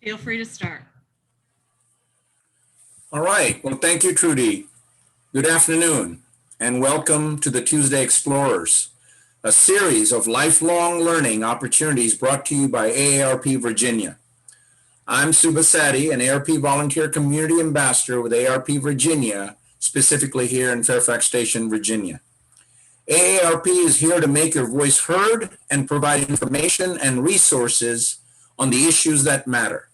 Feel free to start. All right. Well, thank you, Trudy. Good afternoon, and welcome to the Tuesday Explorers, a series of lifelong learning opportunities brought to you by AARP Virginia. I'm Suba Sadi, an AARP Volunteer Community Ambassador with AARP Virginia, specifically here in Fairfax Station, Virginia. AARP is here to make your voice heard and provide information and resources on the issues that matter,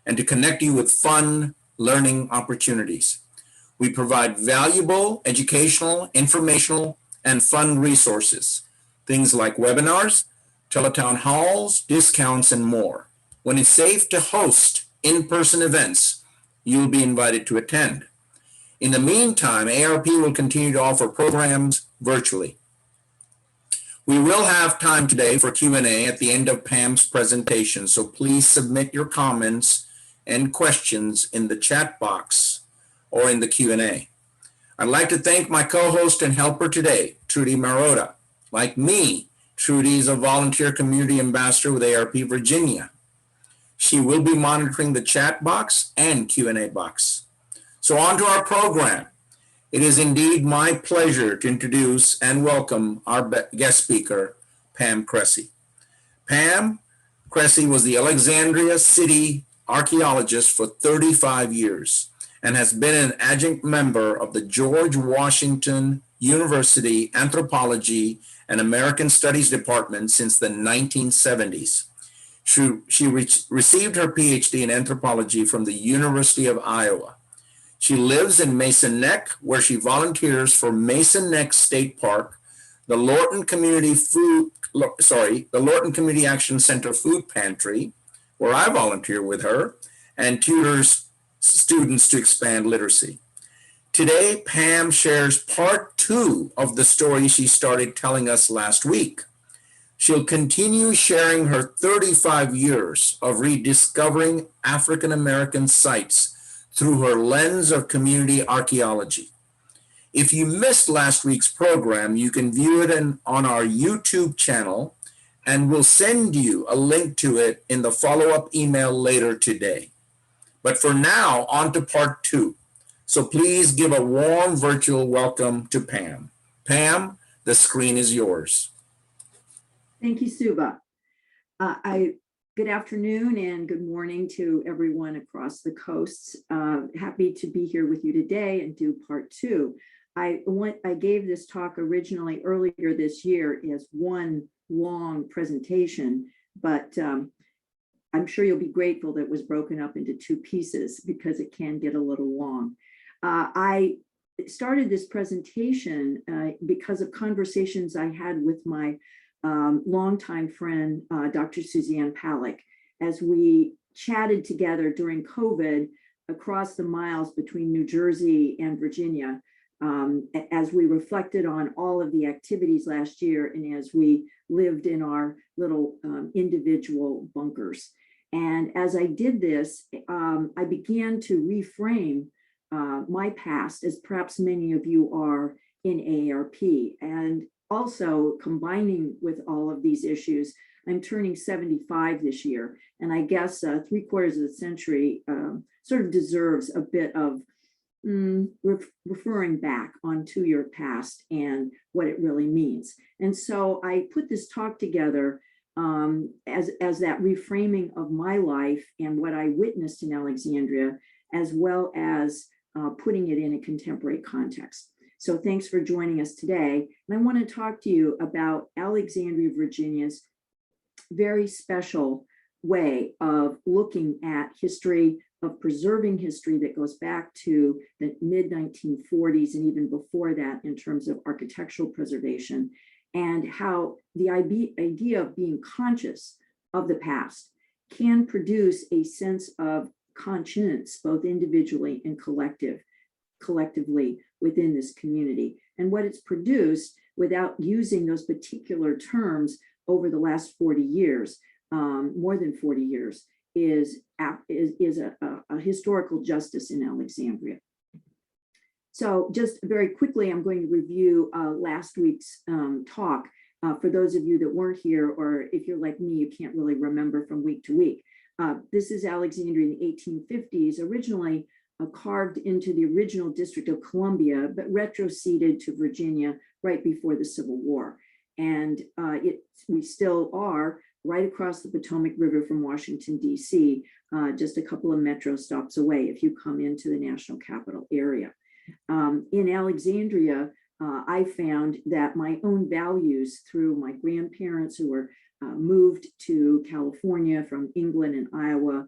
and to connect you with fun learning opportunities. We provide valuable educational, informational, and fun resources, things like webinars, teletown halls, discounts, and more. When it's safe to host in-person events, you'll be invited to attend. In the meantime, AARP will continue to offer programs virtually. We will have time today for Q&A at the end of Pam's presentation, so please submit your comments and questions in the chat box or in the Q&A. I'd like to thank my co-host and helper today, Trudy Marotta. Like me, Trudy is a volunteer community ambassador with AARP Virginia. She will be monitoring the chat box and Q&A box. So on to our program. It is indeed my pleasure to introduce and welcome our guest speaker, Pam Cressey. Pam Cressey was the Alexandria City archaeologist for 35 years and has been an adjunct member of the George Washington University Anthropology and American Studies Department since the 1970s. She received her PhD in anthropology from the University of Iowa. She lives in Mason Neck, where she volunteers for Mason Neck State Park, the Lorton Community Action Center Food Pantry, where I volunteer with her, and tutors students to expand literacy. Today, Pam shares part 2 of the story she started telling us last week. She'll continue sharing her 35 years of rediscovering African-American sites through her lens of community archaeology. If you missed last week's program, you can view it on our YouTube channel, and we'll send you a link to it in the follow-up email later today. But for now, on to part 2. So please give a warm virtual welcome to Pam. Pam, the screen is yours. Thank you, Suba. Good afternoon and good morning to everyone across the coasts. Happy to be here with you today and do part 2. I gave this talk originally earlier this year as one long presentation, but I'm sure you'll be grateful that it was broken up into 2 pieces because it can get a little long. I started this presentation because of conversations I had with my longtime friend, Dr. Suzanne Palick, as we chatted together during COVID across the miles between New Jersey and Virginia, as we reflected on all of the activities last year and as we lived in our little individual bunkers. And as I did this, I began to reframe my past, as perhaps many of you are in AARP, and also combining with all of these issues. I'm turning 75 this year, and I guess 3/4 of the century sort of deserves a bit of referring back onto your past and what it really means. And so I put this talk together as that reframing of my life and what I witnessed in Alexandria, as well as putting it in a contemporary context. So thanks for joining us today. And I want to talk to you about Alexandria, Virginia's very special way of looking at history, of preserving history that goes back to the mid-1940s and even before that in terms of architectural preservation, and how the idea of being conscious of the past can produce a sense of conscience, both individually and collectively within this community, and what it's produced without using those particular terms over the last 40 years, more than 40 years, is a historical justice in Alexandria. So just very quickly, I'm going to review last week's talk for those of you that weren't here, or if you're like me, you can't really remember from week to week. This is Alexandria in the 1850s, originally carved into the original District of Columbia, but retroceded to Virginia right before the Civil War. And we still are right across the Potomac River from Washington, D.C., just a couple of metro stops away if you come into the National Capital area. In Alexandria, I found that my own values through my grandparents who were moved to California from England and Iowa,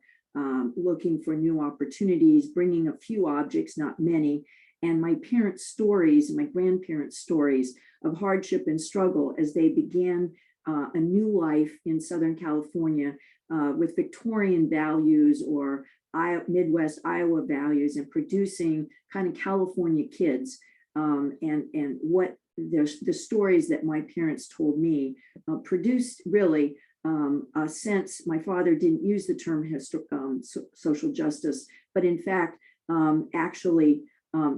looking for new opportunities, bringing a few objects, not many, and my parents' stories and my grandparents' stories of hardship and struggle as they began a new life in Southern California with Victorian values or Midwest Iowa values and producing kind of California kids, and what the stories that my parents told me produced really a sense. My father didn't use the term social justice, but in fact actually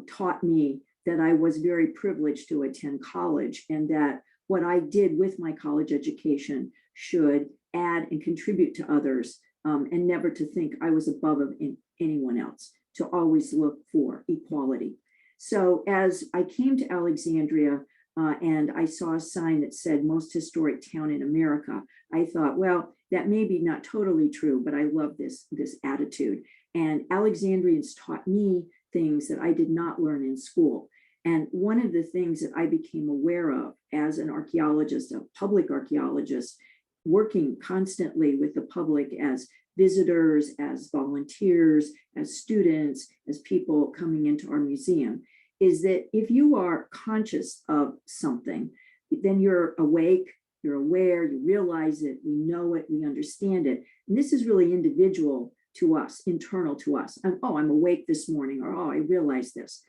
taught me that I was very privileged to attend college, and that what I did with my college education should add and contribute to others, and never to think I was above anyone else, to always look for equality. So as I came to Alexandria and I saw a sign that said most historic town in America, I thought, well, that may be not totally true, but I love this attitude. And Alexandrians taught me things that I did not learn in school. And one of the things that I became aware of as an archaeologist, a public archaeologist, working constantly with the public as visitors, as volunteers, as students, as people coming into our museum, is that if you are conscious of something, then you're awake, you're aware, you realize it, we know it, we understand it. And this is really individual to us, internal to us. I'm awake this morning, or I realize this.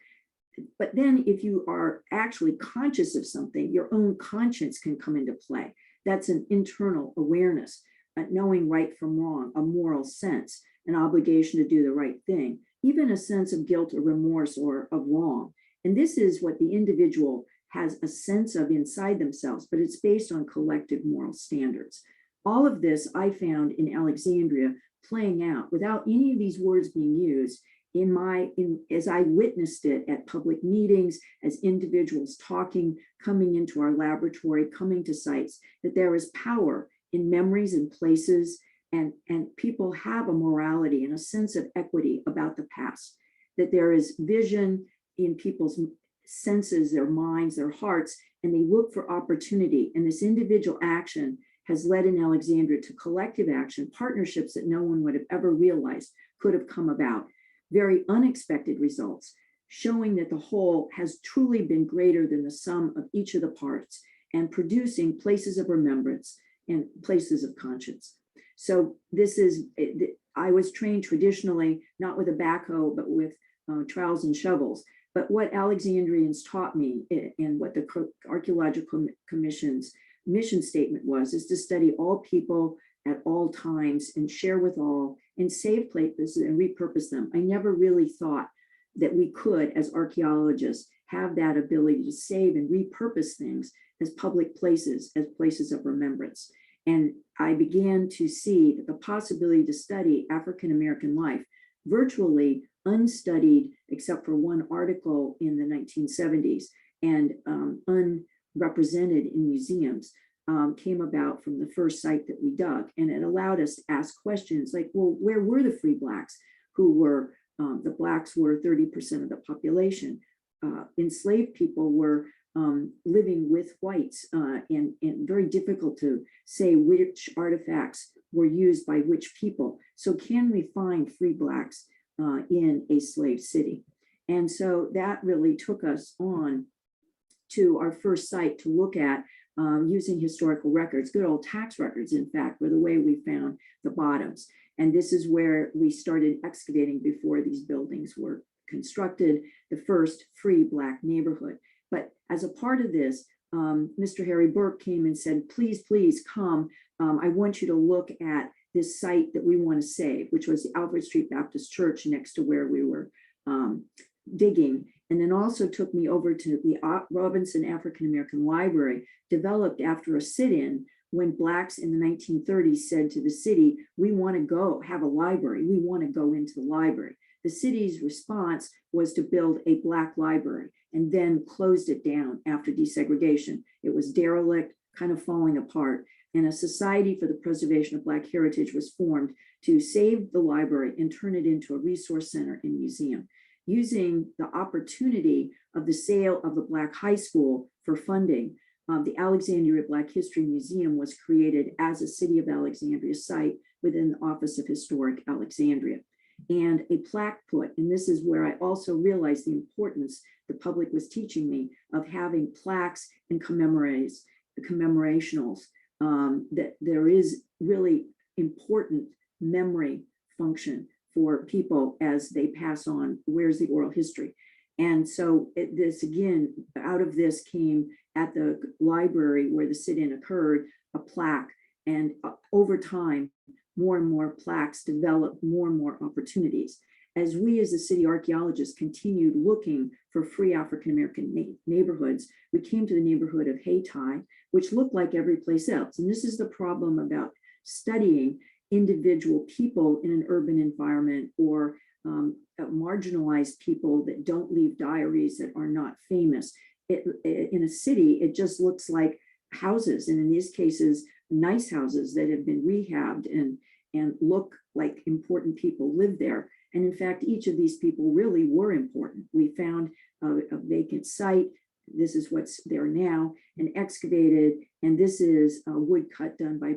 But then if you are actually conscious of something, your own conscience can come into play. That's an internal awareness, knowing right from wrong, a moral sense, an obligation to do the right thing, even a sense of guilt or remorse or of wrong. And this is what the individual has a sense of inside themselves, but it's based on collective moral standards. All of this I found in Alexandria playing out without any of these words being used as I witnessed it at public meetings, as individuals talking, coming into our laboratory, coming to sites, that there is power in memories and places, and people have a morality and a sense of equity about the past, that there is vision in people's senses, their minds, their hearts, and they look for opportunity. And this individual action has led in Alexandria to collective action, partnerships that no one would have ever realized could have come about. Very unexpected results, showing that the whole has truly been greater than the sum of each of the parts, and producing places of remembrance and places of conscience. So this is, I was trained traditionally, not with a backhoe, but with trowels and shovels. But what Alexandrians taught me, and what the Archaeological Commission's mission statement was, is to study all people at all times and share with all and save places and repurpose them. I never really thought that we could, as archaeologists, have that ability to save and repurpose things as public places, as places of remembrance. And I began to see that the possibility to study African-American life, virtually unstudied except for one article in the 1970s and unrepresented in museums, came about from the first site that we dug. And it allowed us to ask questions like, well, where were the free Blacks who were, the Blacks were 30% of the population. Enslaved people were living with whites, and very difficult to say which artifacts were used by which people. So can we find free Blacks in a slave city? And so that really took us on to our first site to look at using historical records. Good old tax records, in fact, were the way we found the bottoms. And this is where we started excavating before these buildings were constructed, the first free Black neighborhood. But as a part of this, Mr. Harry Burke came and said, please, please come. I want you to look at this site that we want to save, which was the Alfred Street Baptist Church next to where we were digging. And then also took me over to the Robinson African American Library, developed after a sit-in when Blacks in the 1930s said to the city, we want to go have a library, we want to go into the library. The city's response was to build a Black library and then closed it down after desegregation. It was derelict, kind of falling apart, and a Society for the Preservation of Black Heritage was formed to save the library and turn it into a resource center and museum. Using the opportunity of the sale of the Black high school for funding, the Alexandria Black History Museum was created as a City of Alexandria site within the Office of Historic Alexandria. And a plaque put, and this is where I also realized the importance the public was teaching me of having plaques and commemorationals, that there is really important memory function for people as they pass on, where's the oral history. And so this again, out of this came at the library where the sit-in occurred, a plaque, and over time, more and more plaques developed more and more opportunities. As we as a city archaeologists continued looking for free African-American neighborhoods, we came to the neighborhood of Hayti, which looked like every place else. And this is the problem about studying individual people in an urban environment or marginalized people that don't leave diaries, that are not famous. In a city, it just looks like houses, and in these cases, nice houses that have been rehabbed and look like important people live there. And in fact, each of these people really were important. We found a vacant site. This is what's there now, and excavated. And this is a woodcut done by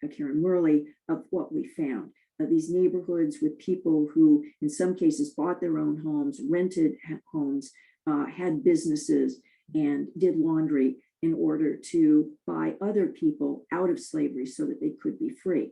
Karen Murley of what we found. These neighborhoods with people who, in some cases, bought their own homes, rented homes, had businesses, and did laundry in order to buy other people out of slavery so that they could be free.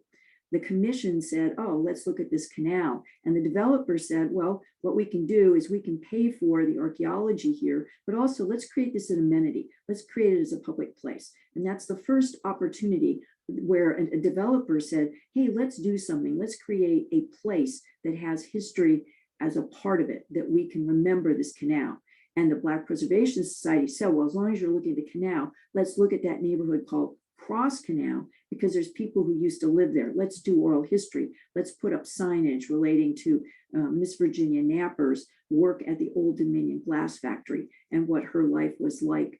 The commission said, oh, let's look at this canal. And the developer said, well, what we can do is we can pay for the archaeology here, but also let's create this as an amenity. Let's create it as a public place. And that's the first opportunity where a developer said, hey, let's do something. Let's create a place that has history as a part of it, that we can remember this canal. And the Black Preservation Society said, well, as long as you're looking at the canal, let's look at that neighborhood called Cross Canal, because there's people who used to live there. Let's do oral history. Let's put up signage relating to Miss Virginia Knapper's work at the Old Dominion Glass Factory and what her life was like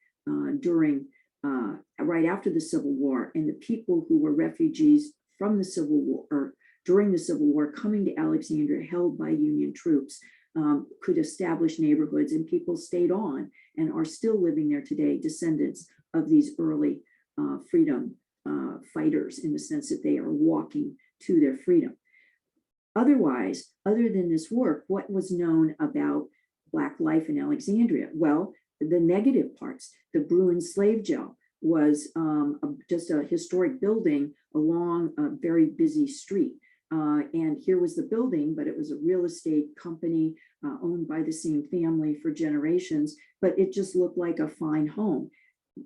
during right after the Civil War, and the people who were refugees from the Civil War or during the Civil War coming to Alexandria, held by Union troops, could establish neighborhoods, and people stayed on and are still living there today, descendants of these early freedom fighters, in the sense that they are walking to their freedom. Otherwise, other than this work, what was known about Black life in Alexandria? Well, the negative parts. The Bruin slave jail was just a historic building along a very busy street. And here was the building, but it was a real estate company owned by the same family for generations, but it just looked like a fine home.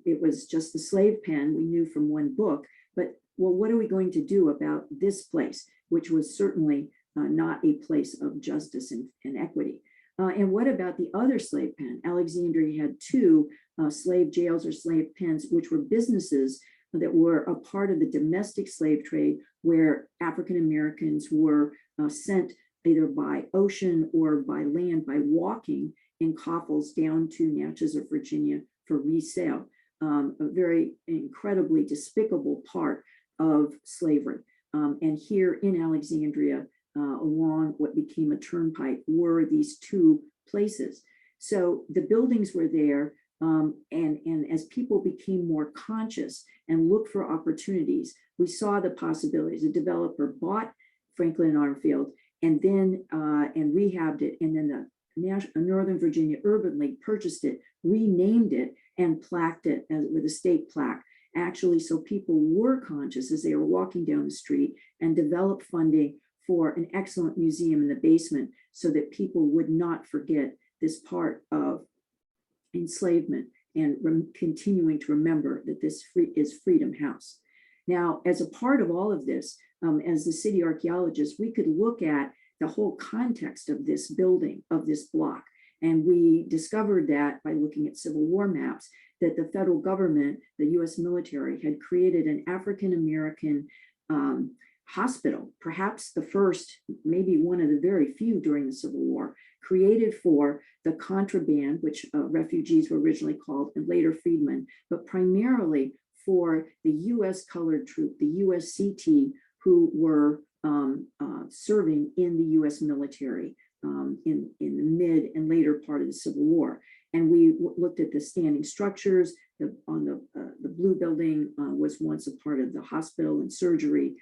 It was just the slave pen, we knew from one book, but well, what are we going to do about this place, which was certainly not a place of justice and equity? And what about the other slave pen? Alexandria had two slave jails or slave pens, which were businesses that were a part of the domestic slave trade, where African Americans were sent either by ocean or by land, by walking in coffles down to Natchez or Virginia for resale. A very incredibly despicable part of slavery. And here in Alexandria, along what became a turnpike, were these two places. So the buildings were there, and as people became more conscious and looked for opportunities, we saw the possibilities. A developer bought Franklin and Armfield and then and rehabbed it, and then the Northern Virginia Urban League purchased it, renamed it, and plaqued it with a state plaque, actually, so people were conscious as they were walking down the street, and developed funding for an excellent museum in the basement so that people would not forget this part of enslavement, and continuing to remember that this is Freedom House. Now, as a part of all of this, as the city archaeologist, we could look at the whole context of this building, of this block. And we discovered that by looking at Civil War maps, that the federal government, the US military, had created an African-American hospital, perhaps the first, maybe one of the very few during the Civil War, created for the Contraband, which refugees were originally called, and later freedmen, but primarily for the US colored troop, the USCT, who were serving in the US military in the mid and later part of the Civil War. And we looked at the standing structures. The blue building was once a part of the hospital and surgery.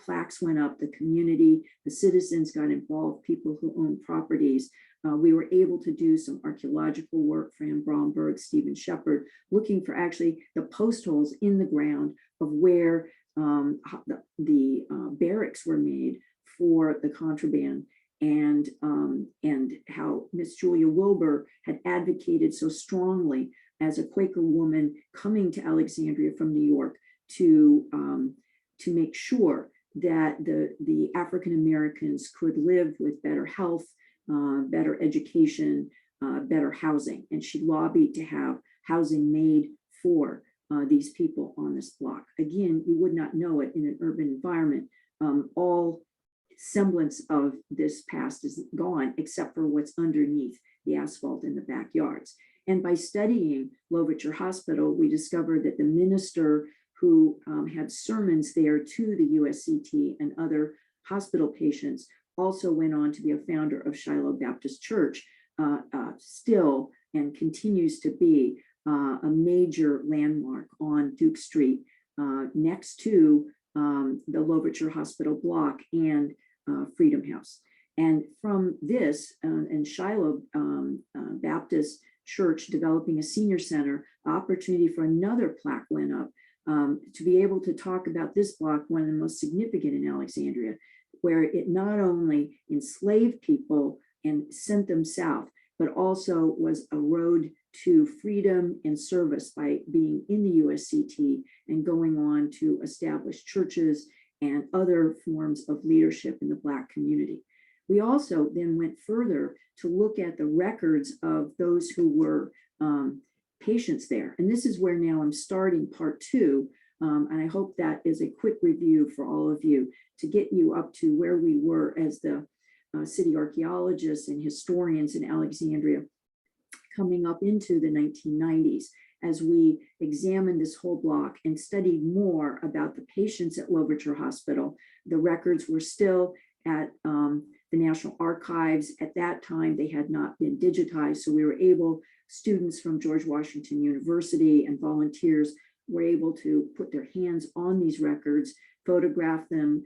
Plaques went up, the community, the citizens got involved, people who owned properties. We were able to do some archaeological work, Fran Bromberg, Stephen Shepard, looking for actually the post holes in the ground of where the barracks were made for the Contraband, and how Miss Julia Wilbur had advocated so strongly as a Quaker woman coming to Alexandria from New York to make sure that the African Americans could live with better health, better education, better housing. And she lobbied to have housing made for these people on this block. Again, you would not know it in an urban environment. All semblance of this past is gone, except for what's underneath the asphalt in the backyards. And by studying Louverture Hospital, we discovered that the minister who had sermons there to the USCT and other hospital patients also went on to be a founder of Shiloh Baptist Church, still and continues to be a major landmark on Duke Street, next to the Louverture Hospital block and Freedom House. And from this, and Shiloh Baptist Church developing a senior center, opportunity for another plaque went up to be able to talk about this block, one of the most significant in Alexandria, where it not only enslaved people and sent them south, but also was a road to freedom and service by being in the USCT and going on to establish churches and other forms of leadership in the Black community. We also then went further to look at the records of those who were patients there. And this is where now I'm starting part two. And I hope that is a quick review for all of you to get you up to where we were as the city archaeologists and historians in Alexandria coming up into the 1990s, as we examined this whole block and studied more about the patients at Louverture Hospital. The records were still at the National Archives. At that time, they had not been digitized, so we were able, students from George Washington University and volunteers were able to put their hands on these records, photograph them,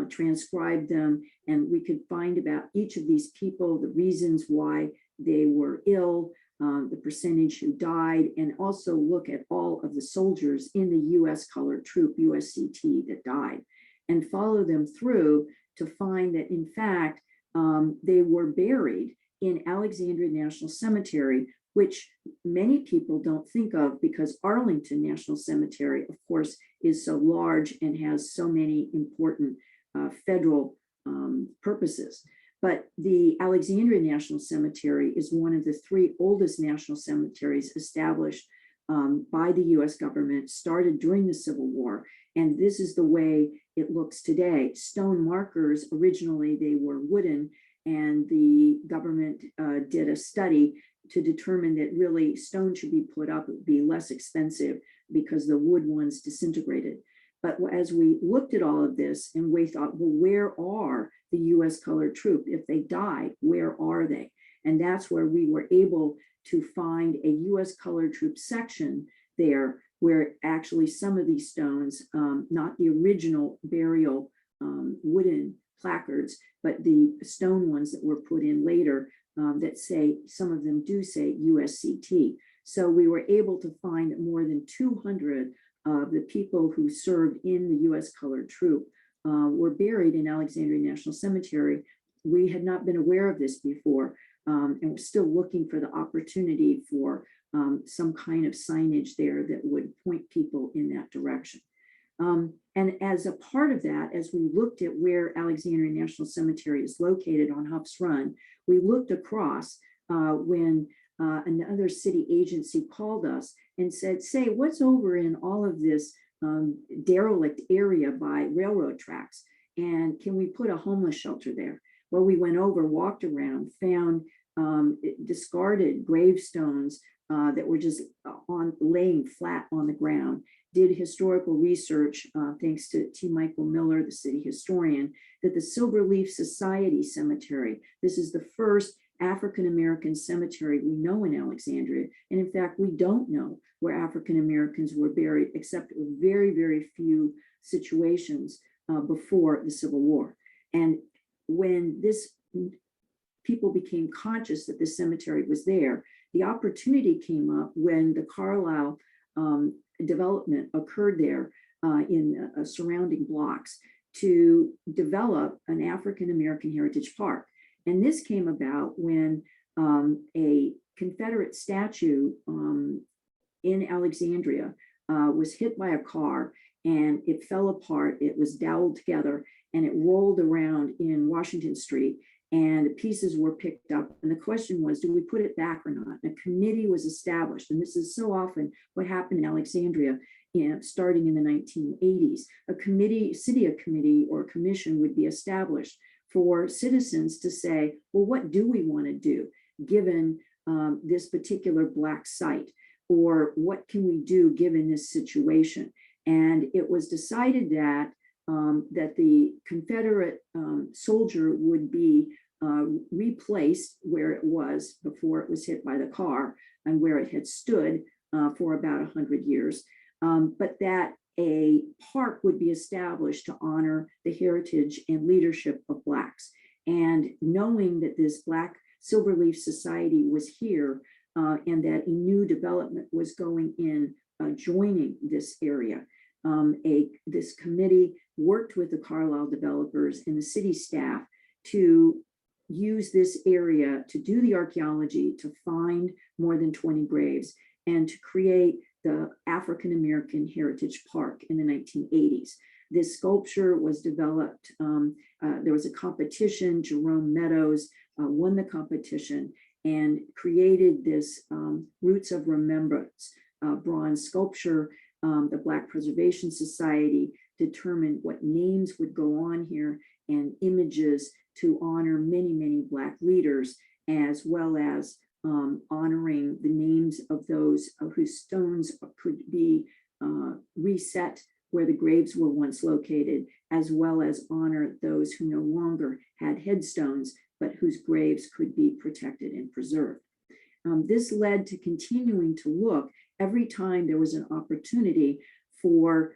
transcribe them, and we could find about each of these people, the reasons why they were ill, the percentage who died, and also look at all of the soldiers in the US colored troop, USCT, that died, and follow them through to find that, in fact, they were buried in Alexandria National Cemetery, which many people don't think of because Arlington National Cemetery, of course, is so large and has so many important federal purposes. But the Alexandria National Cemetery is one of the three oldest national cemeteries established by the US government, started during the Civil War. And this is the way it looks today. Stone markers, originally they were wooden, and the government did a study to determine that really stone should be put up. It would be less expensive because the wood ones disintegrated. But as we looked at all of this and we thought, well, where are the US colored troop? If they died, where are they? And that's where we were able to find a US colored troop section there, where actually some of these stones, not the original burial wooden placards, but the stone ones that were put in later that say, some of them do say USCT. So we were able to find that more than 200 of the people who served in the US colored troop were buried in Alexandria National Cemetery. We had not been aware of this before, and we're still looking for the opportunity for some kind of signage there that would point people in that direction. And as a part of that, as we looked at where Alexandria National Cemetery is located on Huff's Run, we looked across when another city agency called us and said, say, what's over in all of this derelict area by railroad tracks? And can we put a homeless shelter there? Well, we went over, walked around, found discarded gravestones that were just laying flat on the ground, did historical research, thanks to T. Michael Miller, the city historian, that the Silverleaf Society Cemetery, this is the first African-American cemetery we know in Alexandria. And in fact, we don't know where African-Americans were buried, except very, very few situations before the Civil War. And when people became conscious that this cemetery was there, the opportunity came up when the Carlisle development occurred there in surrounding blocks to develop an African-American heritage park. And this came about when a Confederate statue in Alexandria was hit by a car and it fell apart. It was doweled together and it rolled around in Washington Street, and the pieces were picked up. And the question was, do we put it back or not? And a committee was established. And this is so often what happened in Alexandria, starting in the 1980s. A committee, city committee or commission would be established for citizens to say, well, what do we want to do given this particular Black site? Or what can we do given this situation? And it was decided that that the Confederate soldier would be replaced where it was before it was hit by the car and where it had stood for about 100 years, but that a park would be established to honor the heritage and leadership of Blacks. And knowing that this Black Silverleaf Society was here and that a new development was going in joining this area, this committee worked with the Carlisle developers and the city staff to use this area to do the archaeology, to find more than 20 graves, and to create the African American Heritage Park in the 1980s. This sculpture was developed. There was a competition. Jerome Meadows won the competition and created this Roots of Remembrance bronze sculpture. The Black Preservation Society determined what names would go on here and images to honor many, many Black leaders, as well as honoring the names of those whose stones could be reset where the graves were once located, as well as honor those who no longer had headstones, but whose graves could be protected and preserved. This led to continuing to look every time there was an opportunity for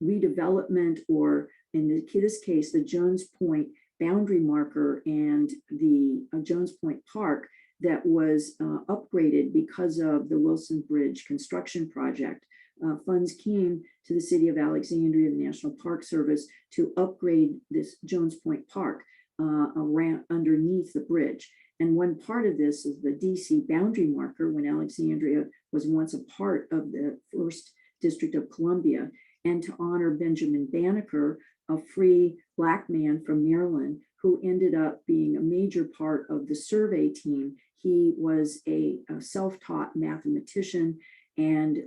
redevelopment, or in this case, the Jones Point boundary marker and the Jones Point Park that was upgraded because of the Wilson Bridge construction project. Funds came to the city of Alexandria, the National Park Service, to upgrade this Jones Point Park around underneath the bridge. And one part of this is the DC boundary marker, when Alexandria was once a part of the 1st District of Columbia, and to honor Benjamin Banneker, a free Black man from Maryland who ended up being a major part of the survey team. He was a self-taught mathematician and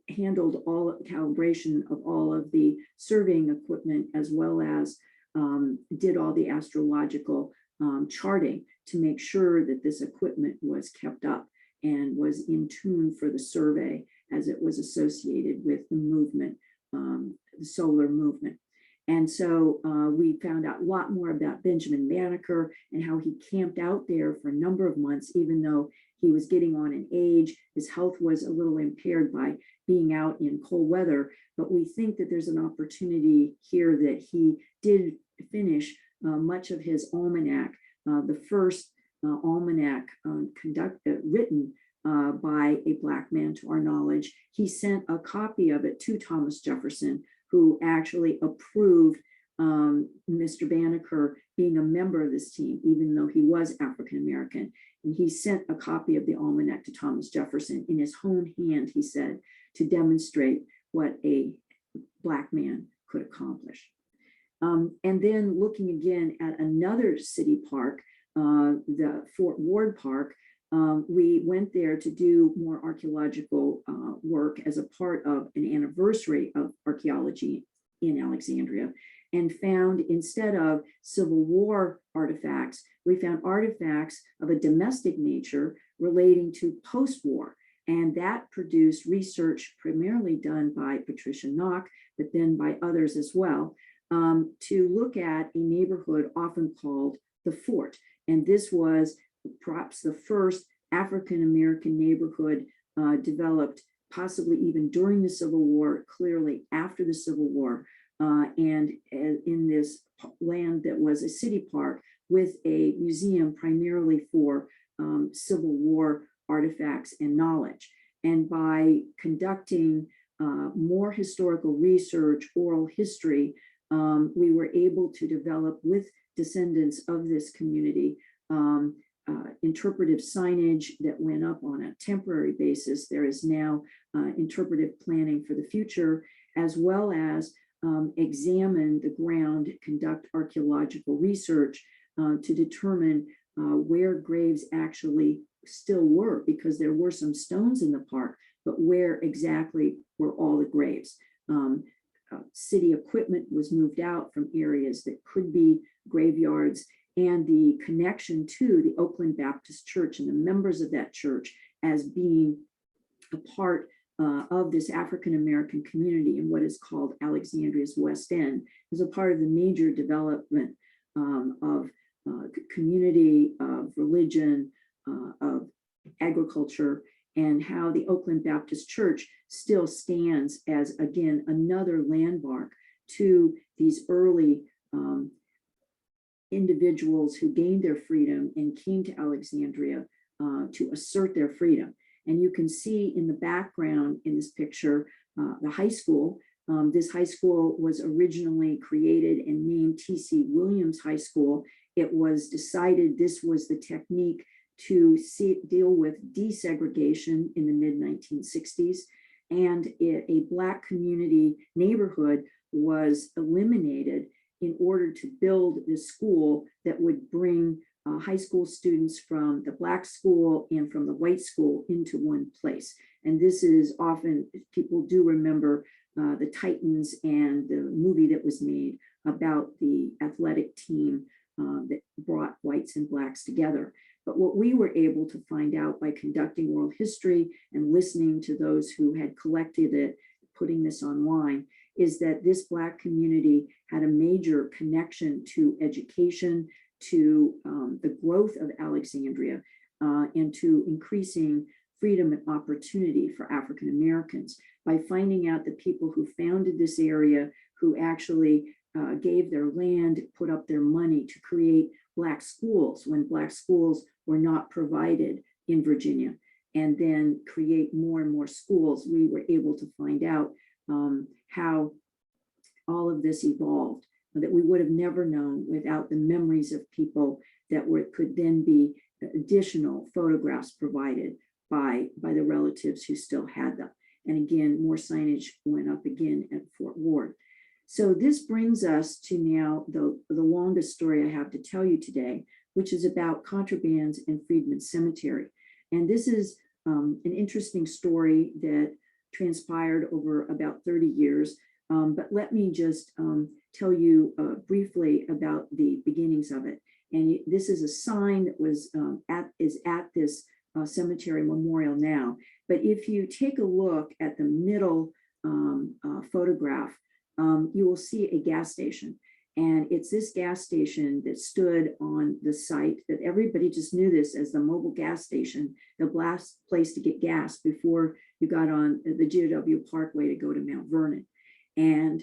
handled all calibration of all of the surveying equipment, as well as did all the astrological charting to make sure that this equipment was kept up and was in tune for the survey as it was associated with the movement, the solar movement. And so we found out a lot more about Benjamin Banneker and how he camped out there for a number of months, even though he was getting on in age. His health was a little impaired by being out in cold weather, but we think that there's an opportunity here that he did finish much of his almanac, the first almanac written by a Black man to our knowledge. He sent a copy of it to Thomas Jefferson, who actually approved Mr. Banneker being a member of this team, even though he was African American. And he sent a copy of the almanac to Thomas Jefferson in his own hand, he said, to demonstrate what a Black man could accomplish. And then looking again at another city park, the Fort Ward Park, we went there to do more archaeological work as a part of an anniversary of archaeology in Alexandria, and found, instead of Civil War artifacts, we found artifacts of a domestic nature relating to post-war. And that produced research primarily done by Patricia Knock, but then by others as well, to look at a neighborhood often called the Fort. And this was perhaps the first African-American neighborhood developed possibly even during the Civil War, clearly after the Civil War, and in this land that was a city park with a museum primarily for Civil War artifacts and knowledge. And by conducting more historical research, oral history, we were able to develop with descendants of this community interpretive signage that went up on a temporary basis. There is now interpretive planning for the future, as well as examine the ground, conduct archaeological research to determine where graves actually still were, because there were some stones in the park, but where exactly were all the graves? City equipment was moved out from areas that could be graveyards, and the connection to the Oakland Baptist Church and the members of that church as being a part of this African-American community in what is called Alexandria's West End, as a part of the major development of community, of religion, of agriculture, and how the Oakland Baptist Church still stands as, again, another landmark to these early individuals who gained their freedom and came to Alexandria to assert their freedom. And you can see in the background in this picture, the high school. This high school was originally created and named T.C. Williams High School. It was decided this was the technique to deal with desegregation in the mid-1960s. And a Black community neighborhood was eliminated in order to build this school that would bring high school students from the Black school and from the white school into one place. And this is often, people do remember the Titans and the movie that was made about the athletic team that brought whites and Blacks together. But what we were able to find out by conducting oral history and listening to those who had collected it, putting this online, is that this Black community had a major connection to education, to the growth of Alexandria, and to increasing freedom and opportunity for African Americans by finding out the people who founded this area, who actually gave their land, put up their money to create Black schools when Black schools were not provided in Virginia, and then create more and more schools. We were able to find out how all of this evolved, that we would have never known without the memories of people that could then be additional photographs provided by the relatives who still had them. And again, more signage went up again at Fort Ward. So this brings us to now the longest story I have to tell you today, which is about Contrabands and Freedmen Cemetery. And this is an interesting story that transpired over about 30 years. But let me just tell you briefly about the beginnings of it. And this is a sign that was is at this cemetery memorial now. But if you take a look at the middle photograph, you will see a gas station. And it's this gas station that stood on the site that everybody just knew this as the mobile gas station, the last place to get gas before you got on the GW Parkway to go to Mount Vernon. And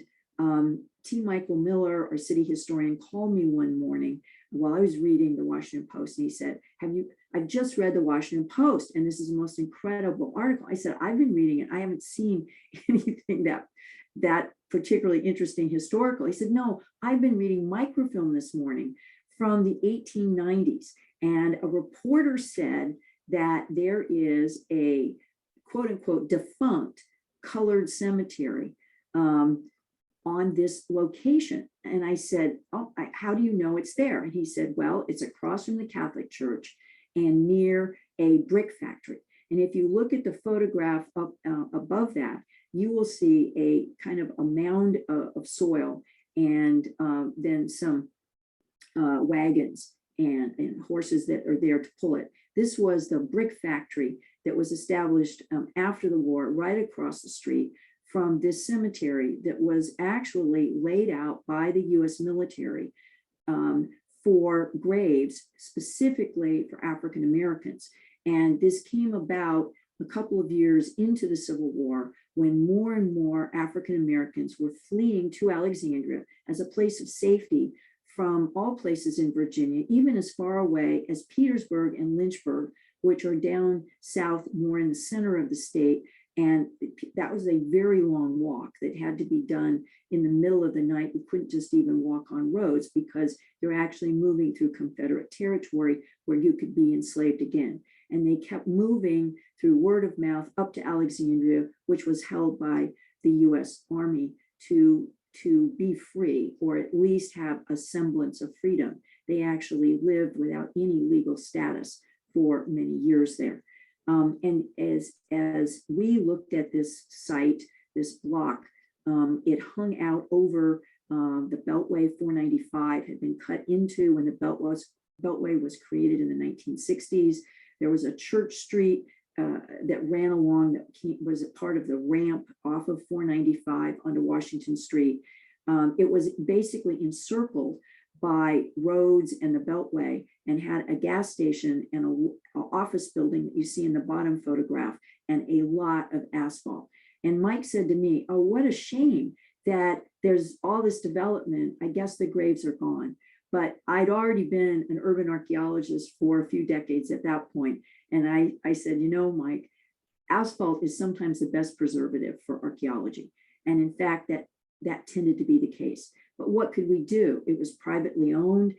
T. Michael Miller, our city historian, called me one morning while I was reading the Washington Post, and he said, I've just read the Washington Post, and this is the most incredible article. I said, I've been reading it. I haven't seen anything that particularly interesting historical. He said, no, I've been reading microfilm this morning from the 1890s. And a reporter said that there is a quote unquote defunct colored cemetery on on this location. And I said, oh, how do you know it's there? And he said, well, it's across from the Catholic Church and near a brick factory. And if you look at the photograph up above that, you will see a kind of a mound of soil and then some wagons and horses that are there to pull it. This was the brick factory that was established after the war right across the street from this cemetery that was actually laid out by the US military for graves specifically for African Americans. And this came about a couple of years into the Civil War when more and more African Americans were fleeing to Alexandria as a place of safety from all places in Virginia, even as far away as Petersburg and Lynchburg, which are down south more in the center of the state. And that was a very long walk that had to be done in the middle of the night. We couldn't just even walk on roads because you're actually moving through Confederate territory where you could be enslaved again. And they kept moving through word of mouth up to Alexandria, which was held by the US Army to be free, or at least have a semblance of freedom. They actually lived without any legal status for many years there. And as we looked at this site, this block, it hung out over the Beltway 495 had been cut into when the Beltway was created in the 1960s. There was a church street that ran along that was a part of the ramp off of 495 onto Washington Street. It was basically encircled by roads and the Beltway and had a gas station and an office building that you see in the bottom photograph and a lot of asphalt. And Mike said to me, oh, what a shame that there's all this development. I guess the graves are gone. But I'd already been an urban archaeologist for a few decades at that point. And I said, you know, Mike, asphalt is sometimes the best preservative for archaeology. And in fact, that tended to be the case. But what could we do? It was privately owned.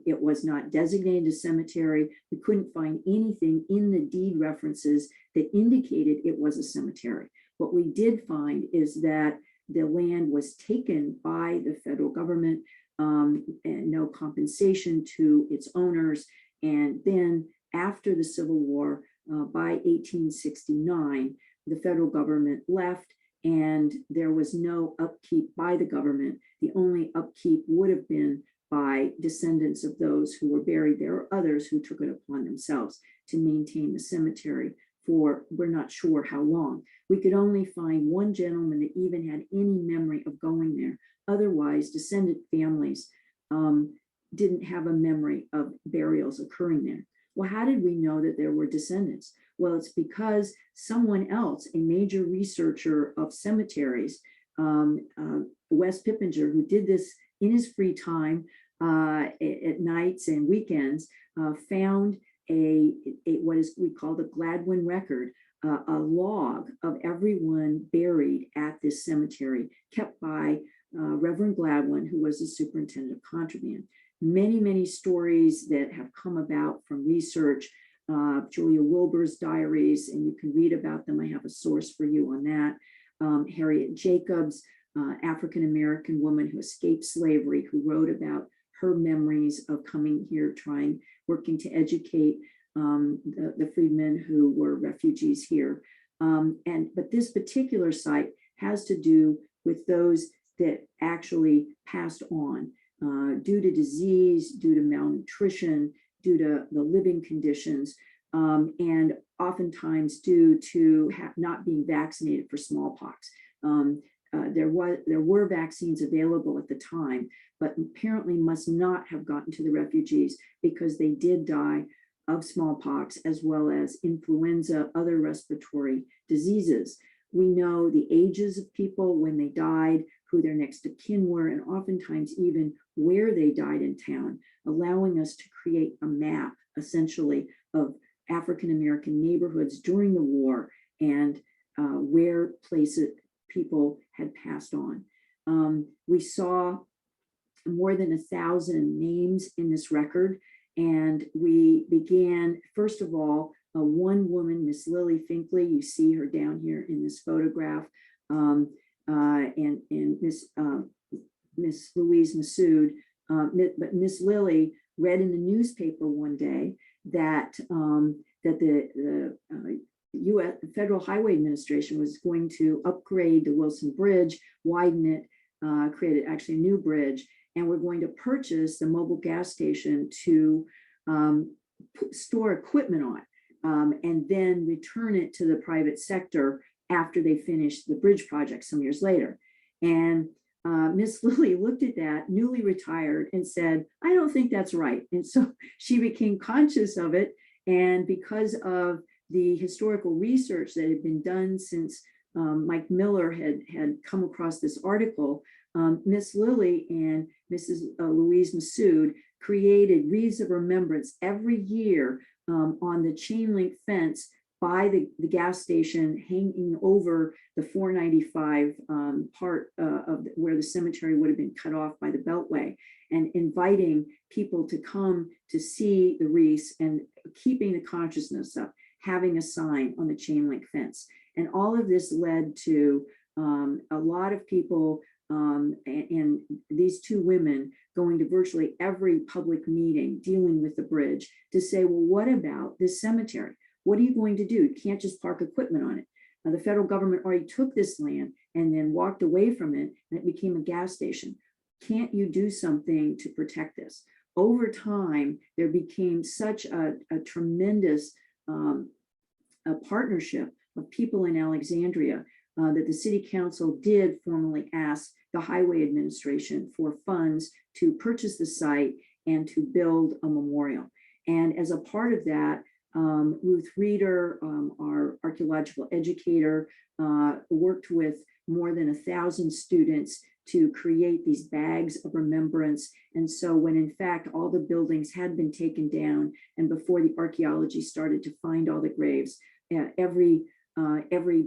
It was not designated a cemetery. We couldn't find anything in the deed references that indicated it was a cemetery. What we did find is that the land was taken by the federal government and no compensation to its owners. And then after the Civil War, by 1869, the federal government left and there was no upkeep by the government. The only upkeep would have been by descendants of those who were buried there or others who took it upon themselves to maintain the cemetery for we're not sure how long. We could only find one gentleman that even had any memory of going there. Otherwise, descendant families didn't have a memory of burials occurring there. Well, how did we know that there were descendants? Well, it's because someone else, a major researcher of cemeteries, Wes Pippinger, who did this in his free time at nights and weekends, found what is we call the Gladwin record, a log of everyone buried at this cemetery, kept by Reverend Gladwin, who was the superintendent of Contraband. Many, many stories that have come about from research, Julia Wilbur's diaries, and you can read about them. I have a source for you on that. Harriet Jacobs, African-American woman who escaped slavery, who wrote about her memories of coming here, working to educate the freedmen who were refugees here. But this particular site has to do with those that actually passed on due to disease, due to malnutrition, due to the living conditions, and oftentimes due to not being vaccinated for smallpox. There were vaccines available at the time, but apparently must not have gotten to the refugees because they did die of smallpox as well as influenza, other respiratory diseases. We know the ages of people when they died, who their next of kin were, and oftentimes even where they died in town, allowing us to create a map, essentially, of African-American neighborhoods during the war and where people had passed on. We saw more than 1,000 names in this record, and we began, first of all, one woman, Miss Lily Finkley, you see her down here in this photograph, and Miss Louise Massoud, but Miss Lilly read in the newspaper one day that the U.S. Federal Highway Administration was going to upgrade the Wilson Bridge, widen it, create actually a new bridge, and we're going to purchase the mobile gas station to store equipment on, and then return it to the private sector after they finish the bridge project some years later. And Miss Lilly looked at that, newly retired, and said, I don't think that's right. And so she became conscious of it. And because of the historical research that had been done since Mike Miller had come across this article, Miss Lilly and Mrs. Louise Massoud created wreaths of remembrance every year on the chain link fence by the gas station, hanging over the 495 part of where the cemetery would have been cut off by the Beltway, and inviting people to come to see the wreaths and keeping the consciousness up, having a sign on the chain link fence. And all of this led to a lot of people and these two women going to virtually every public meeting dealing with the bridge to say, well, what about this cemetery? What are you going to do? You can't just park equipment on it. Now, the federal government already took this land and then walked away from it, and it became a gas station. Can't you do something to protect this? Over time, there became such a tremendous partnership of people in Alexandria that the city council did formally ask the highway administration for funds to purchase the site and to build a memorial. And as a part of that, Ruth Reeder, our archaeological educator, worked with more than 1,000 students to create these bags of remembrance. And so when in fact all the buildings had been taken down and before the archaeology started to find all the graves, every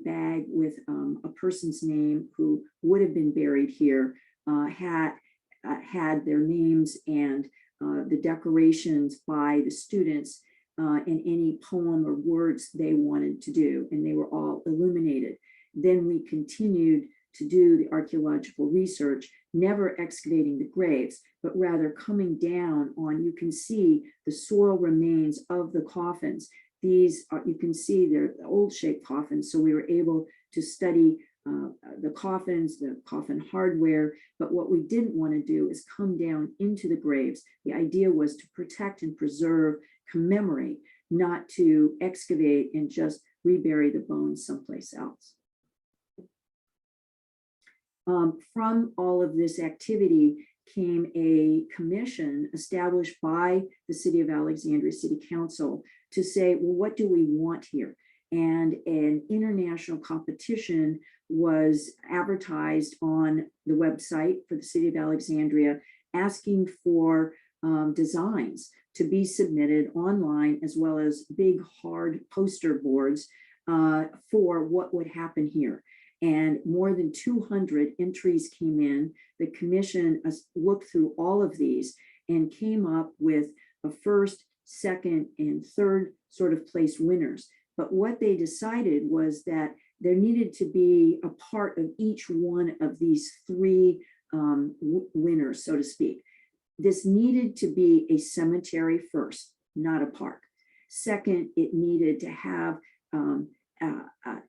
bag with a person's name who would have been buried here had their names and the decorations by the students and any poem or words they wanted to do, and they were all illuminated. Then we continued to do the archaeological research, never excavating the graves, but rather coming down on, you can see the soil remains of the coffins. These are, you can see they're old shaped coffins. So we were able to study the coffins, the coffin hardware, but what we didn't want to do is come down into the graves. The idea was to protect and preserve, commemorate, not to excavate and just rebury the bones someplace else. From all of this activity came a commission established by the City of Alexandria City Council to say, well, what do we want here? And an international competition was advertised on the website for the City of Alexandria, asking for designs to be submitted online, as well as big hard poster boards for what would happen here. And more than 200 entries came in. The commission looked through all of these and came up with a first, second, and third sort of place winners. But what they decided was that there needed to be a part of each one of these three winners, so to speak. This needed to be a cemetery first, not a park. Second, it needed to have an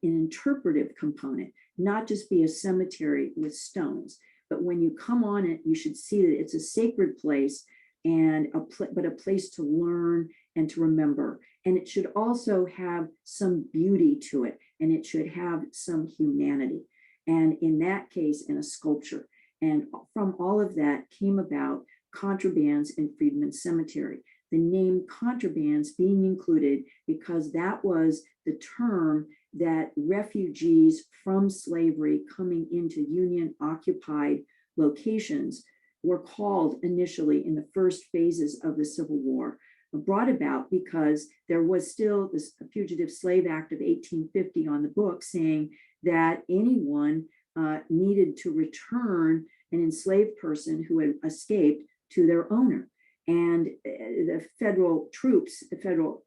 interpretive component, not just be a cemetery with stones, but when you come on it, you should see that it's a sacred place and but a place to learn and to remember. And it should also have some beauty to it, and it should have some humanity. And in that case, in a sculpture. And from all of that came about Contrabands in Freedmen Cemetery. The name Contrabands being included because that was the term that refugees from slavery coming into Union occupied locations were called initially in the first phases of the Civil War, brought about because there was still this Fugitive Slave Act of 1850 on the book saying that anyone needed to return an enslaved person who had escaped to their owner. And the federal troops, the federal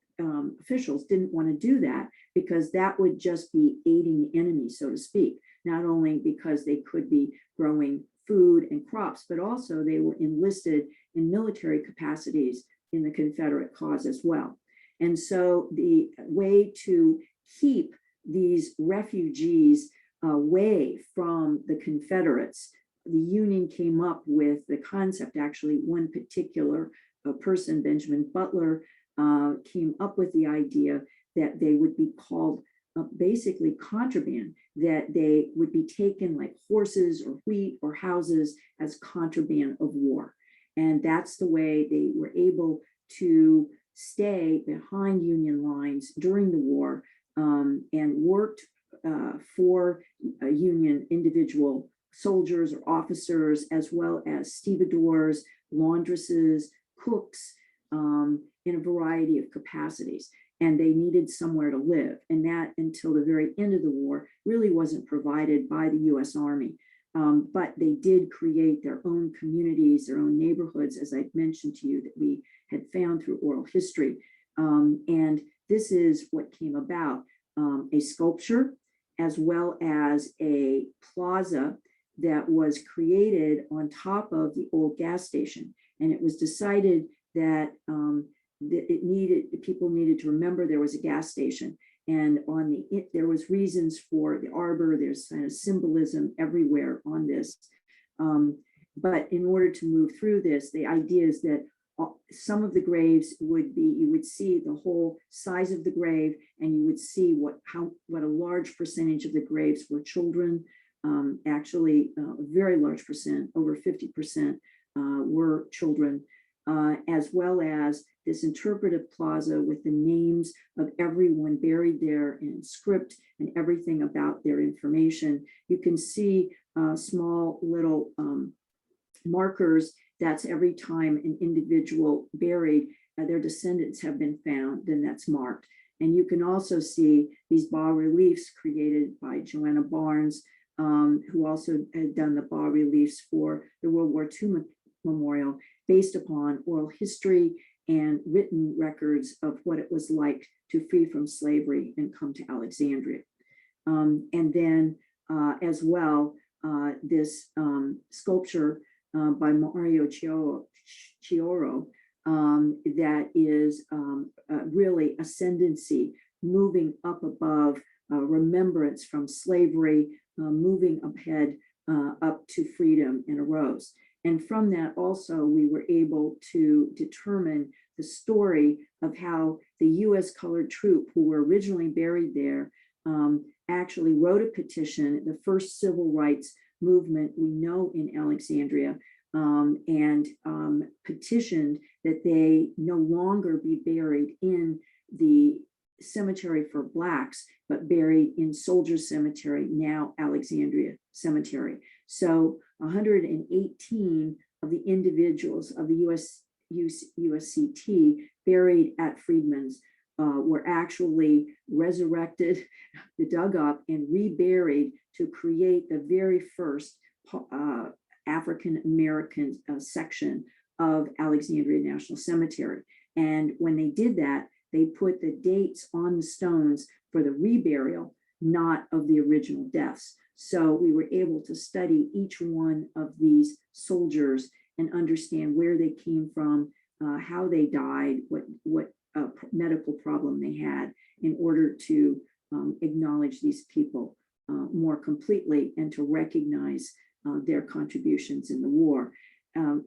officials didn't want to do that because that would just be aiding the enemy, so to speak. not only because they could be growing food and crops, but also they were enlisted in military capacities in the Confederate cause as well. And so the way to keep these refugees away from the Confederates, the Union came up with the concept, actually one particular person, Benjamin Butler, came up with the idea that they would be called basically contraband, that they would be taken like horses or wheat or houses as contraband of war. And that's the way they were able to stay behind Union lines during the war, and worked for Union individual soldiers or officers, as well as stevedores, laundresses, cooks, in a variety of capacities. And they needed somewhere to live. And that, until the very end of the war, really wasn't provided by the US Army. But they did create their own communities, their own neighborhoods, as I've mentioned to you, that we had found through oral history. And this is what came about, a sculpture, as well as a plaza that was created on top of the old gas station. And it was decided that people needed to remember there was a gas station, and there was reasons for the arbor. There's kind of symbolism everywhere on this. But in order to move through this, the idea is that some of the graves would be, you would see the whole size of the grave, and you would see what a large percentage of the graves were children. Actually, a very large percent, over 50%, were children, as well as this interpretive plaza with the names of everyone buried there in script and everything about their information. You can see small little markers. That's every time an individual buried, their descendants have been found, then that's marked. And you can also see these bas-reliefs created by Joanna Barnes, who also had done the bas-reliefs for the World War II memorial, based upon oral history and written records of what it was like to flee from slavery and come to Alexandria. And then as well, this sculpture by Mario Chioro, that is really ascendancy, moving up above remembrance from slavery, moving ahead up to freedom and arose. And from that also, we were able to determine the story of how the US colored troop, who were originally buried there, actually wrote a petition, the first civil rights movement we know in Alexandria, and petitioned that they no longer be buried in the cemetery for Blacks, but buried in Soldiers Cemetery, now Alexandria Cemetery. So 118 of the individuals of the USCT buried at Freedmen's were actually resurrected, dug up, and reburied to create the very first African-American section of Alexandria National Cemetery. And when they did that, they put the dates on the stones for the reburial, not of the original deaths. So we were able to study each one of these soldiers and understand where they came from, how they died, what medical problem they had, in order to acknowledge these people more completely and to recognize their contributions in the war.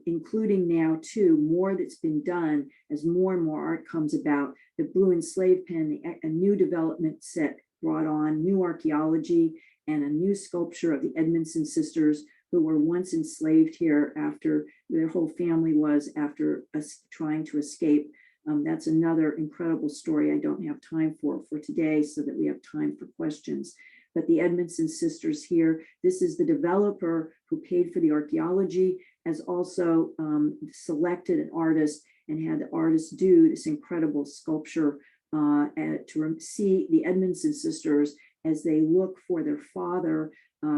Including now too, more that's been done as more and more art comes about. The Blue Enslaved Pen, a new development set brought on new archaeology and a new sculpture of the Edmonson sisters, who were once enslaved here after their whole family was, after trying to escape. That's another incredible story I don't have time for today, so that we have time for questions. But the Edmonson sisters here, this is the developer who paid for the archaeology, has also selected an artist and had the artist do this incredible sculpture to see the Edmonson sisters as they look for their father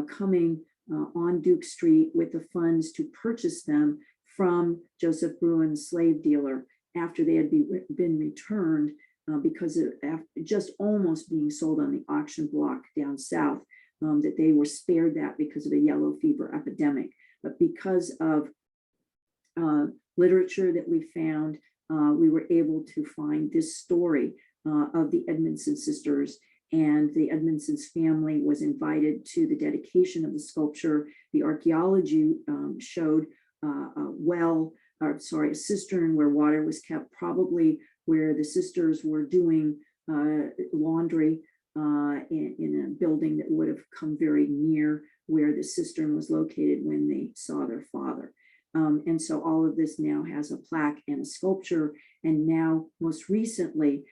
coming on Duke Street with the funds to purchase them from Joseph Bruin's slave dealer after they had been returned because of just almost being sold on the auction block down south that they were spared that because of a yellow fever epidemic. But because of literature that we found, we were able to find this story of the Edmonson sisters, and the Edmonson's family was invited to the dedication of the sculpture. The archaeology showed a cistern where water was kept, probably where the sisters were doing laundry in a building that would have come very near where the cistern was located when they saw their father. And so all of this now has a plaque and a sculpture, and now most recently,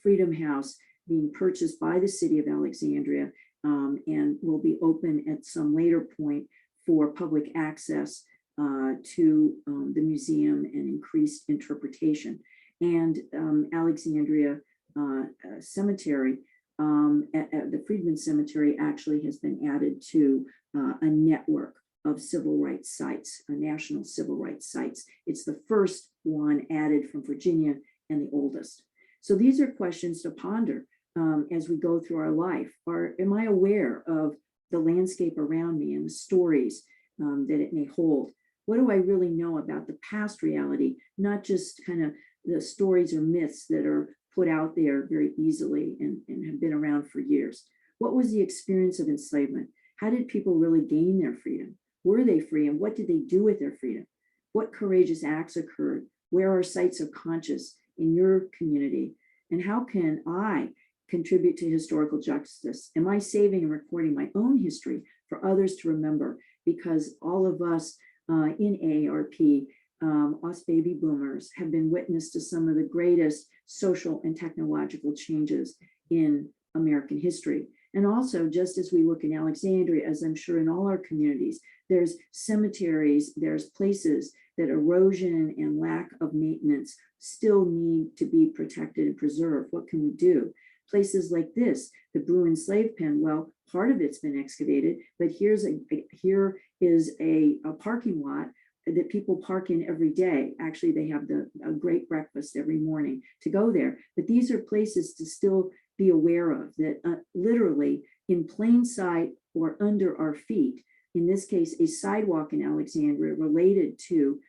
Freedom House being purchased by the city of Alexandria, and will be open at some later point for public access to the museum and increased interpretation. And Alexandria Cemetery, at the Freedmen Cemetery, actually has been added to a network of civil rights sites, national civil rights sites. It's the first one added from Virginia and the oldest. So these are questions to ponder as we go through our life. Am I aware of the landscape around me and the stories that it may hold? What do I really know about the past reality, not just kind of the stories or myths that are put out there very easily and have been around for years? What was the experience of enslavement? How did people really gain their freedom? Were they free, and what did they do with their freedom? What courageous acts occurred? Where are sites of conscience in your community? And how can I contribute to historical justice? Am I saving and recording my own history for others to remember? Because all of us in AARP, us baby boomers, have been witness to some of the greatest social and technological changes in American history. And also, just as we look in Alexandria, as I'm sure in all our communities, there's cemeteries, there's places that erosion and lack of maintenance still need to be protected and preserved. What can we do? Places like this, the Bruin slave pen, well, part of it's been excavated, but here is a parking lot that people park in every day. Actually, they have a great breakfast every morning to go there. But these are places to still be aware of, that literally in plain sight or under our feet, in this case, a sidewalk in Alexandria related to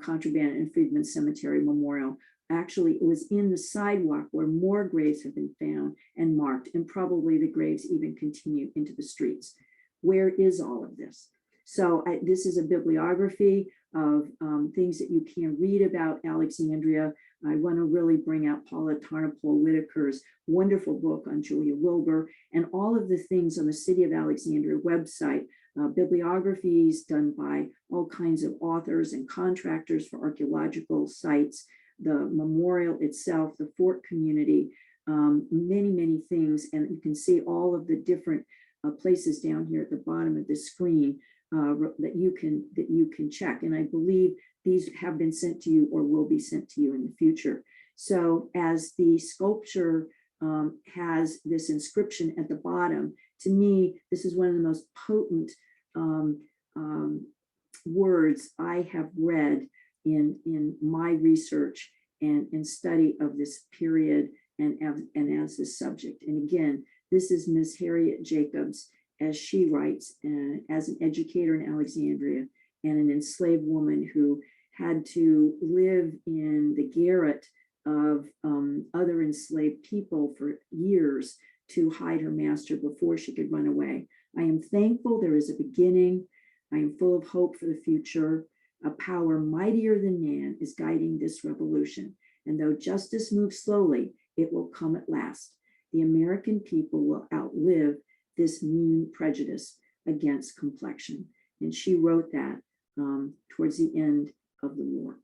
Contraband and Freedmen Cemetery Memorial. Actually, it was in the sidewalk where more graves have been found and marked, and probably the graves even continue into the streets. Where is all of this? So this is a bibliography of things that you can read about Alexandria. I want to really bring out Paula Tarnopol-Whitaker's wonderful book on Julia Wilbur, and all of the things on the City of Alexandria website, bibliographies done by all kinds of authors and contractors for archaeological sites, the memorial itself, the fort community, many, many things. And you can see all of the different places down here at the bottom of the screen that you can check. And I believe these have been sent to you or will be sent to you in the future. So as the sculpture has this inscription at the bottom, to me, this is one of the most potent words I have read in my research and study of this period and as this subject. And again, this is Miss Harriet Jacobs, as she writes, as an educator in Alexandria and an enslaved woman who had to live in the garret of other enslaved people for years to hide her master before she could run away. I am thankful there is a beginning. I am full of hope for the future. A power mightier than man is guiding this revolution. And though justice moves slowly, it will come at last. The American people will outlive this mean prejudice against complexion. And she wrote that towards the end of the war.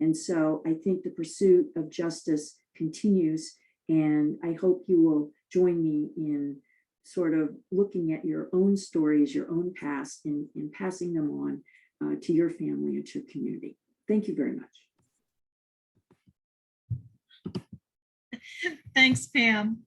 And so I think the pursuit of justice continues, and I hope you will join me in sort of looking at your own stories, your own past, and passing them on to your family and to your community. Thank you very much. Thanks, Pam.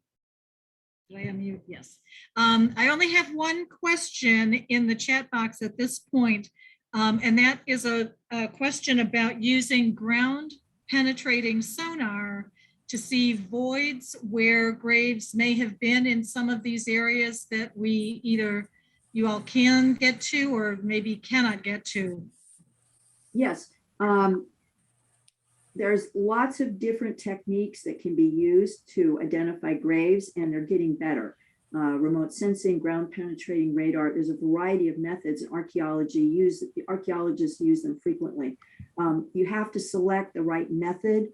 Did I unmute? Yes. I only have one question in the chat box at this point, and that is a question about using ground penetrating sonar to see voids where graves may have been in some of these areas that we either you all can get to or maybe cannot get to? Yes. There's lots of different techniques that can be used to identify graves, and they're getting better. Remote sensing, ground penetrating radar, there's a variety of methods, and archaeologists use them frequently. You have to select the right method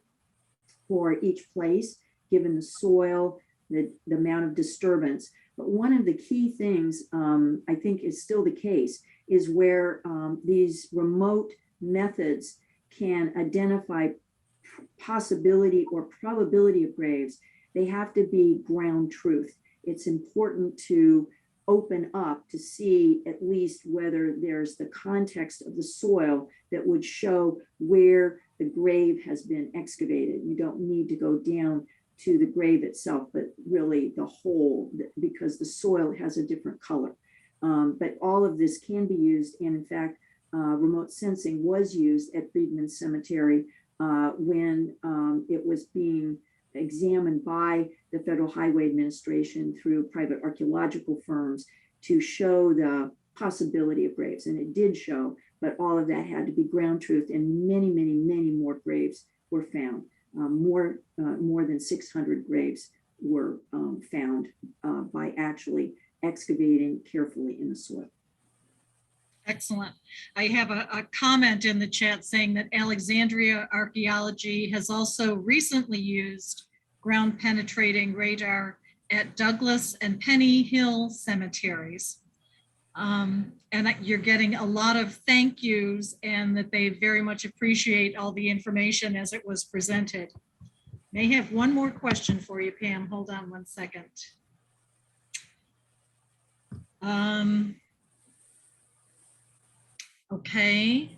for each place, given the soil, the amount of disturbance. But one of the key things, I think is still the case, is where these remote methods can identify possibility or probability of graves, they have to be ground truth. It's important to open up to see at least whether there's the context of the soil that would show where the grave has been excavated. You don't need to go down to the grave itself, but really the hole, because the soil has a different color. But all of this can be used, and in fact, remote sensing was used at Freedmen Cemetery when it was being examined by the Federal Highway Administration through private archaeological firms to show the possibility of graves. And it did show, but all of that had to be ground truth, and many, many, many more graves were found. More than 600 graves were found by actually excavating carefully in the soil. Excellent. I have a comment in the chat saying that Alexandria Archaeology has also recently used ground penetrating radar at Douglas and Penny Hill cemeteries. And you're getting a lot of thank yous, and that they very much appreciate all the information as it was presented. May have one more question for you, Pam. Hold on one second. Okay.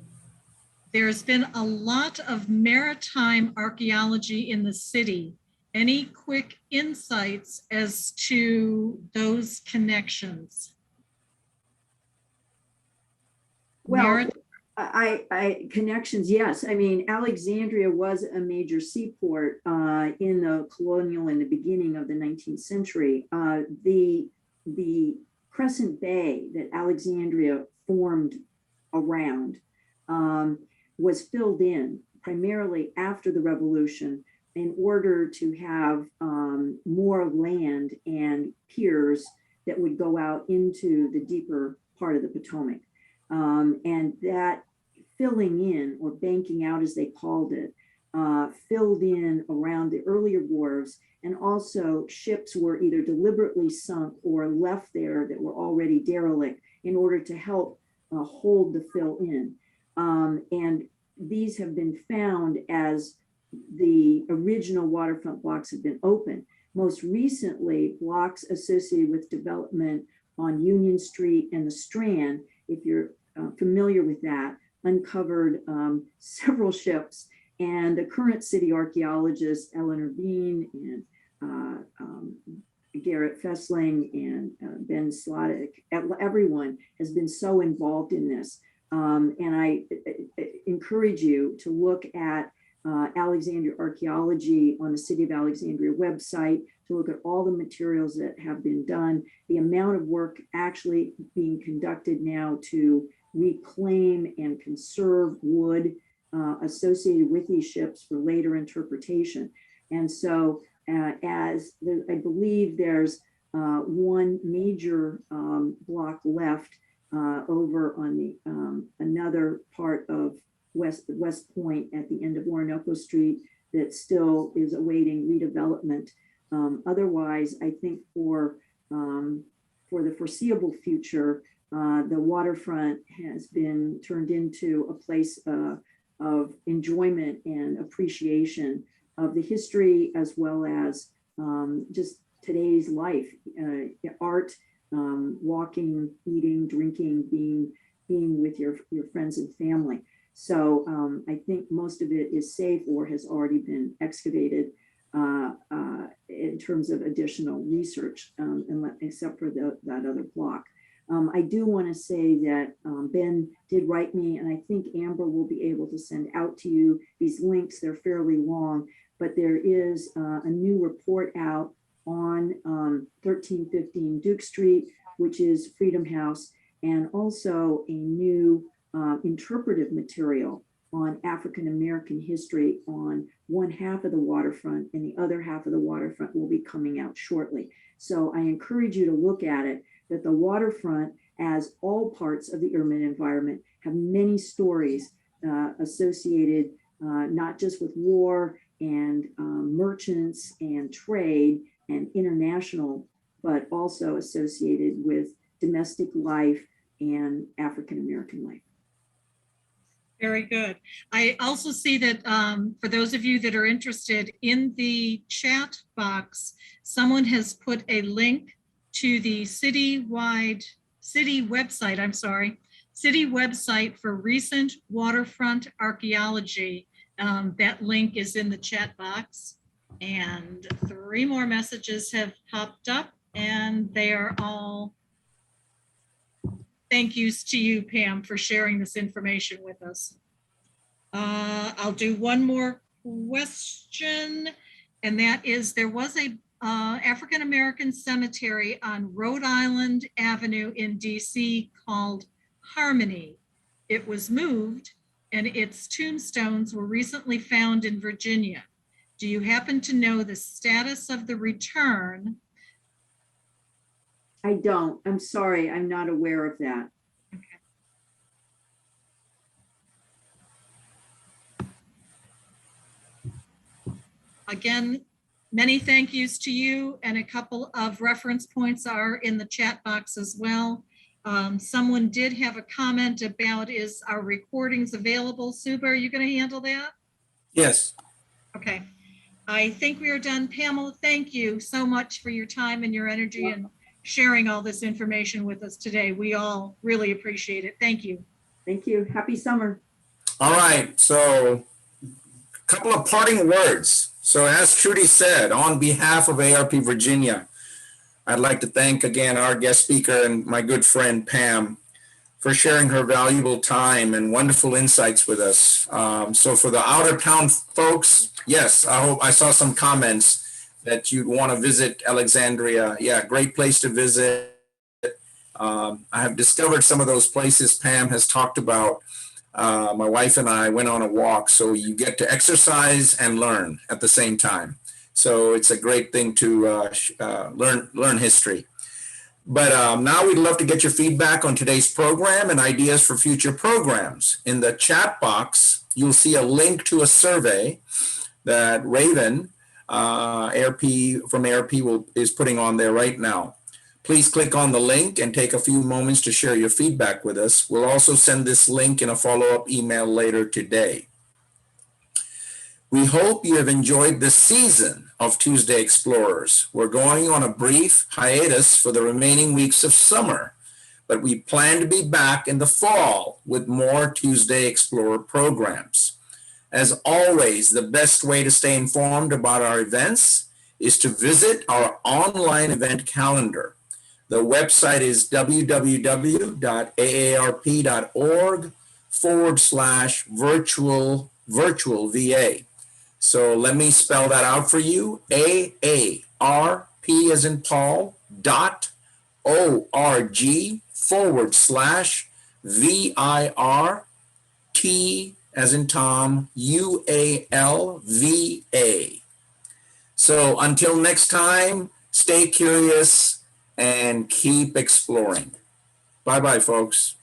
There's been a lot of maritime archaeology in the city. Any quick insights as to those connections? Well, connections, yes. I mean, Alexandria was a major seaport in the colonial in the beginning of the 19th century. The Crescent Bay that Alexandria formed around was filled in primarily after the Revolution in order to have more land and piers that would go out into the deeper part of the Potomac. And that filling in, or banking out as they called it, filled in around the earlier wharves, and also ships were either deliberately sunk or left there that were already derelict in order to help hold the fill in. And these have been found as the original waterfront blocks have been opened. Most recently, blocks associated with development on Union Street and the Strand, if you're familiar with that, uncovered several ships, and the current city archaeologists, Eleanor Bean and Garrett Fessling and Ben Slottick, everyone has been so involved in this. And I encourage you to look at Alexandria Archaeology on the City of Alexandria website, to look at all the materials that have been done, the amount of work actually being conducted now to reclaim and conserve wood associated with these ships for later interpretation. And so as I believe there's one major block left over on the another part of West Point at the end of Orinoco Street that still is awaiting redevelopment. Otherwise, I think for the foreseeable future, the waterfront has been turned into a place of enjoyment and appreciation of the history, as well as just today's life, art, walking, eating, drinking, being with your friends and family. So I think most of it is safe or has already been excavated in terms of additional research, except for that other block. I do want to say that Ben did write me, and I think Amber will be able to send out to you these links. They're fairly long, but there is a new report out on 1315 Duke Street, which is Freedom House, and also a new interpretive material on African American history on one half of the waterfront, and the other half of the waterfront will be coming out shortly. So I encourage you to look at it, that the waterfront, as all parts of the urban environment, have many stories associated not just with war and merchants and trade and international, but also associated with domestic life and African American life. Very good. I also see that for those of you that are interested, in the chat box, someone has put a link to the city website for recent waterfront archaeology. That link is in the chat box, and 3 more messages have popped up, and they are all thank yous to you, Pam, for sharing this information with us. I'll do one more question, and that is, there was a African-American cemetery on Rhode Island Avenue in DC called Harmony. It was moved, and its tombstones were recently found in Virginia. Do you happen to know the status of the return? I don't. I'm sorry. I'm not aware of that. Okay. Again, many thank yous to you, and a couple of reference points are in the chat box as well. Someone did have a comment about, is our recordings available? Suba, are you going to handle that? Yes. Okay. I think we are done. Pamela, thank you so much for your time and your energy and sharing all this information with us today. We all really appreciate it. Thank you. Thank you. Happy summer. All right. So a couple of parting words. So as Trudy said, on behalf of ARP Virginia, I'd like to thank again our guest speaker and my good friend Pam for sharing her valuable time and wonderful insights with us. So for the out of town folks, yes, I hope I saw some comments that you'd want to visit Alexandria. Yeah, great place to visit. I have discovered some of those places Pam has talked about. My wife and I went on a walk, so you get to exercise and learn at the same time. So it's a great thing to learn history. But now we'd love to get your feedback on today's program and ideas for future programs. In the chat box, you'll see a link to a survey that Raven from ARP is putting on there right now. Please click on the link and take a few moments to share your feedback with us. We'll also send this link in a follow-up email later today. We hope you have enjoyed this season of Tuesday Explorers. We're going on a brief hiatus for the remaining weeks of summer, but we plan to be back in the fall with more Tuesday Explorer programs. As always, the best way to stay informed about our events is to visit our online event calendar. The website is www.aarp.org/virtual VA. So let me spell that out for you. AARP as in Paul .org/VIRT as in Tom UALVA. So until next time, stay curious and keep exploring. Bye-bye, folks.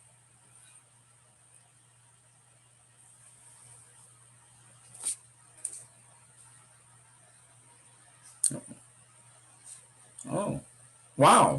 Oh, wow.